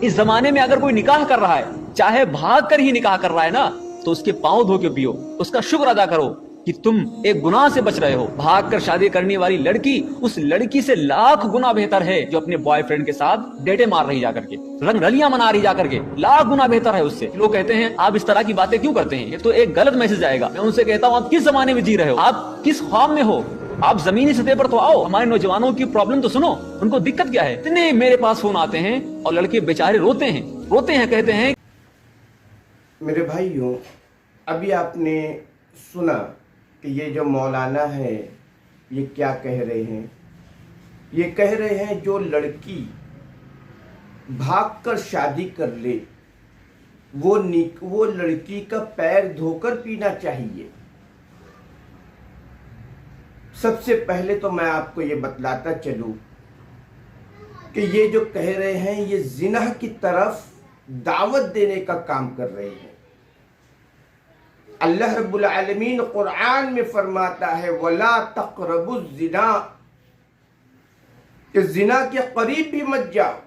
اس زمانے میں اگر کوئی نکاح کر رہا ہے, چاہے بھاگ کر ہی نکاح کر رہا ہے نا, تو اس کے پاؤں دھو کے پیو, اس کا شکر ادا کرو کہ تم ایک گناہ سے بچ رہے ہو. بھاگ کر شادی کرنے والی لڑکی اس لڑکی سے لاکھ گنا بہتر ہے جو اپنے بوائے فرینڈ کے ساتھ ڈیٹے مار رہی جا کر کے, رنگ رلیاں منا رہی جا کر کے, لاکھ گنا بہتر ہے اس سے. لوگ کہتے ہیں آپ اس طرح کی باتیں کیوں کرتے ہیں, یہ تو ایک غلط میسج آئے گا. میں ان سے کہتا ہوں آپ کس زمانے میں جی رہے ہو, آپ کس خواب میں ہو, آپ زمینی سطح پر تو آؤ. ہمارے نوجوانوں کی پرابلم تو سنو, ان کو دقت کیا ہے. اتنے میرے پاس فون آتے ہیں اور لڑکے بیچارے روتے ہیں, کہتے ہیں. میرے بھائیوں, ابھی آپ نے سنا کہ یہ جو مولانا ہے یہ کیا کہہ رہے ہیں. یہ کہہ رہے ہیں جو لڑکی بھاگ کر شادی کر لے وہ لڑکی کا پیر دھو کر پینا چاہیے. سب سے پہلے تو میں آپ کو یہ بتلاتا چلوں کہ یہ جو کہہ رہے ہیں یہ زنا کی طرف دعوت دینے کا کام کر رہے ہیں. اللہ رب العالمین قرآن میں فرماتا ہے وَلَا تَقْرَبُوا الزِّنَا, کہ زنا کے قریب بھی مت جاؤ.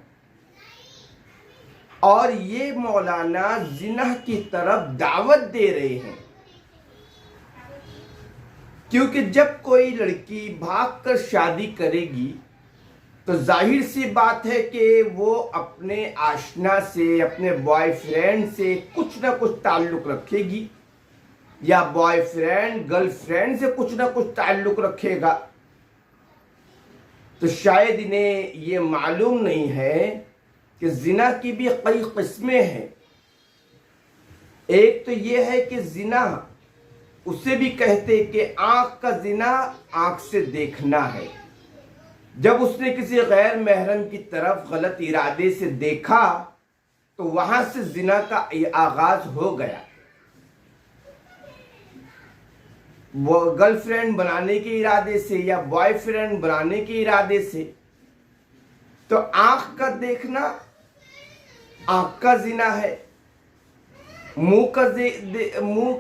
اور یہ مولانا زنا کی طرف دعوت دے رہے ہیں, کیونکہ جب کوئی لڑکی بھاگ کر شادی کرے گی تو ظاہر سی بات ہے کہ وہ اپنے آشنا سے, اپنے بوائے فرینڈ سے کچھ نہ کچھ تعلق رکھے گی, یا بوائے فرینڈ گرل فرینڈ سے کچھ نہ کچھ تعلق رکھے گا. تو شاید انہیں یہ معلوم نہیں ہے کہ زنا کی بھی کئی قسمیں ہیں. ایک تو یہ ہے کہ زنا اسے بھی کہتے کہ آنکھ کا زنا آنکھ سے دیکھنا ہے. جب اس نے کسی غیر محرم کی طرف غلط ارادے سے دیکھا تو وہاں سے زنا کا آغاز ہو گیا. وہ گرل فرینڈ بنانے کے ارادے سے یا بوائے فرینڈ بنانے کے ارادے سے. تو آنکھ کا دیکھنا آنکھ کا زنا ہے. منہ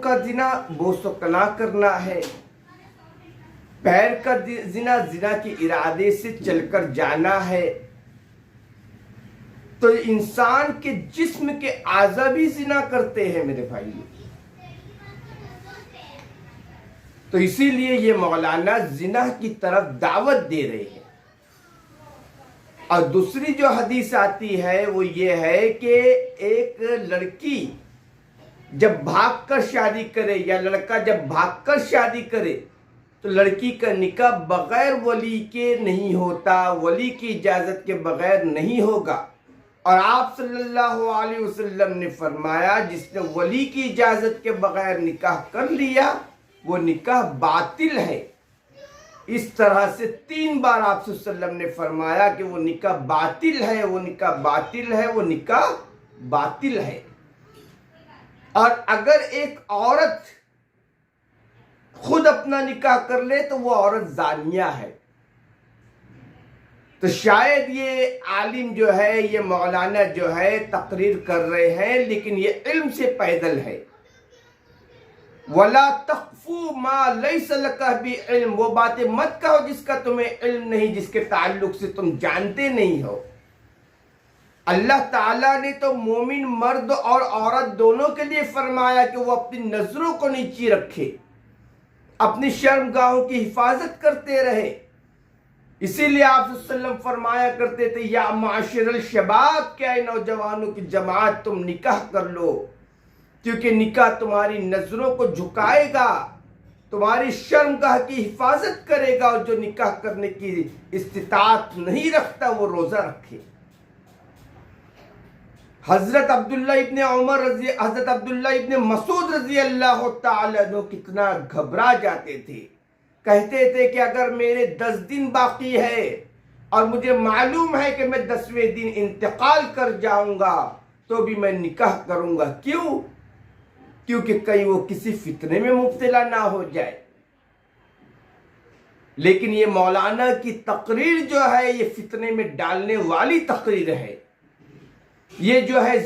کا زنا بوس و کنا کرنا ہے. پیر کا زنا کی ارادے سے چل کر جانا ہے. تو انسان کے جسم کے اعضاء بھی زنا کرتے ہیں میرے بھائی. تو اسی لیے یہ مولانا زنا کی طرف دعوت دے رہے ہیں. اور دوسری جو حدیث آتی ہے وہ یہ ہے کہ ایک لڑکی جب بھاگ کر شادی کرے یا لڑکا جب بھاگ کر شادی کرے تو لڑکی کا نکاح بغیر ولی کے نہیں ہوتا, ولی کی اجازت کے بغیر نہیں ہوگا. اور آپ صلی اللہ علیہ وسلم نے فرمایا جس نے ولی کی اجازت کے بغیر نکاح کر لیا وہ نکاح باطل ہے. اس طرح سے 3 بار آپ صلی اللہ علیہ وسلم نے فرمایا کہ وہ نکاح باطل ہے, وہ نکاح باطل ہے, وہ نکاح باطل ہے. اور اگر ایک عورت خود اپنا نکاح کر لے تو وہ عورت زانیہ ہے. تو شاید یہ عالم جو ہے, یہ مولانا جو ہے تقریر کر رہے ہیں لیکن یہ علم سے پیدل ہے. وَلَا تَقْفُوا مَا لَيْسَ لَكَ بِعِلْمٍ, وہ باتیں مت کہو جس کا تمہیں علم نہیں, جس کے تعلق سے تم جانتے نہیں ہو. اللہ تعالیٰ نے تو مومن مرد اور عورت دونوں کے لیے فرمایا کہ وہ اپنی نظروں کو نیچی رکھے, اپنی شرمگاہوں کی حفاظت کرتے رہے. اسی لیے آپ صلی اللہ علیہ وسلم فرمایا کرتے تھے یا معاشر الشباب, کیا نوجوانوں کی جماعت تم نکاح کر لو, کیونکہ نکاح تمہاری نظروں کو جھکائے گا, تمہاری شرمگاہ کی حفاظت کرے گا. اور جو نکاح کرنے کی استطاعت نہیں رکھتا وہ روزہ رکھے. حضرت عبداللہ ابن مسعود رضی اللہ تعالیٰ عنہ کتنا گھبرا جاتے تھے. کہتے تھے کہ اگر میرے 10 دن باقی ہے اور مجھے معلوم ہے کہ میں 10ویں دن انتقال کر جاؤں گا تو بھی میں نکاح کروں گا. کیوں؟ کیونکہ کہیں وہ کسی فتنے میں مبتلا نہ ہو جائے. لیکن یہ مولانا کی تقریر جو ہے یہ فتنے میں ڈالنے والی تقریر ہے. یہ جو ہے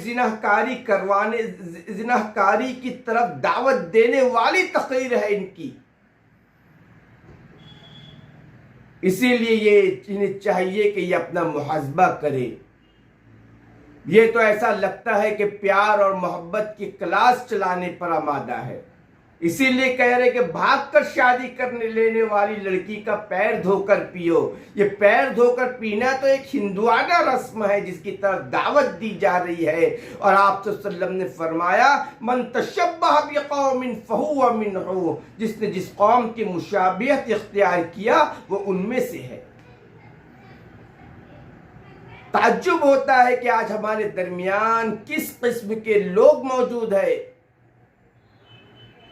زناکاری کی طرف دعوت دینے والی تقریر ہے ان کی. اسی لیے یہ انہیں چاہیے کہ یہ اپنا محاسبہ کرے. یہ تو ایسا لگتا ہے کہ پیار اور محبت کی کلاس چلانے پر آمادہ ہے. اسی لیے کہہ رہے کہ بھاگ کر شادی کرنے لینے والی لڑکی کا پیر دھو کر پیو. یہ پیر دھو کر پینا تو ایک ہندوانہ رسم ہے جس کی طرف دعوت دی جا رہی ہے. اور آپ صلی اللہ علیہ وسلم نے فرمایا من تشبہ بقوم فہو منہم، جس نے جس قوم کی مشابہت اختیار کیا وہ ان میں سے ہے. تعجب ہوتا ہے کہ آج ہمارے درمیان کس قسم کے لوگ موجود ہیں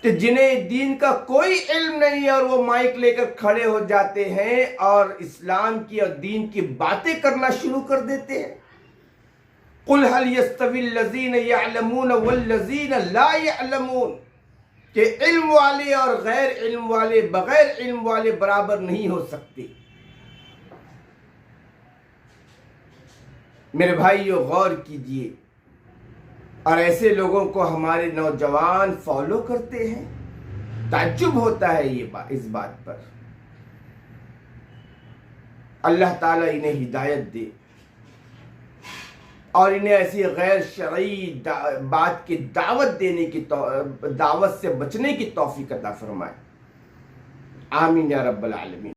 کہ جنہیں دین کا کوئی علم نہیں ہے اور وہ مائک لے کر کھڑے ہو جاتے ہیں اور اسلام کی اور دین کی باتیں کرنا شروع کر دیتے ہیں. قُلْ هَلْ يَسْتَوِي الَّذِينَ يَعْلَمُونَ وَالَّذِينَ لَا يَعْلَمُونَ، کہ علم والے اور غیر علم والے، بغیر علم والے برابر نہیں ہو سکتے. میرے بھائیو غور کیجئے، اور ایسے لوگوں کو ہمارے نوجوان فالو کرتے ہیں. تعجب ہوتا ہے اس بات پر. اللہ تعالیٰ انہیں ہدایت دے اور انہیں ایسی غیر شرعی بات کی دعوت دینے کی دعوت سے بچنے کی توفیق عطا فرمائے. آمین یا رب العالمین.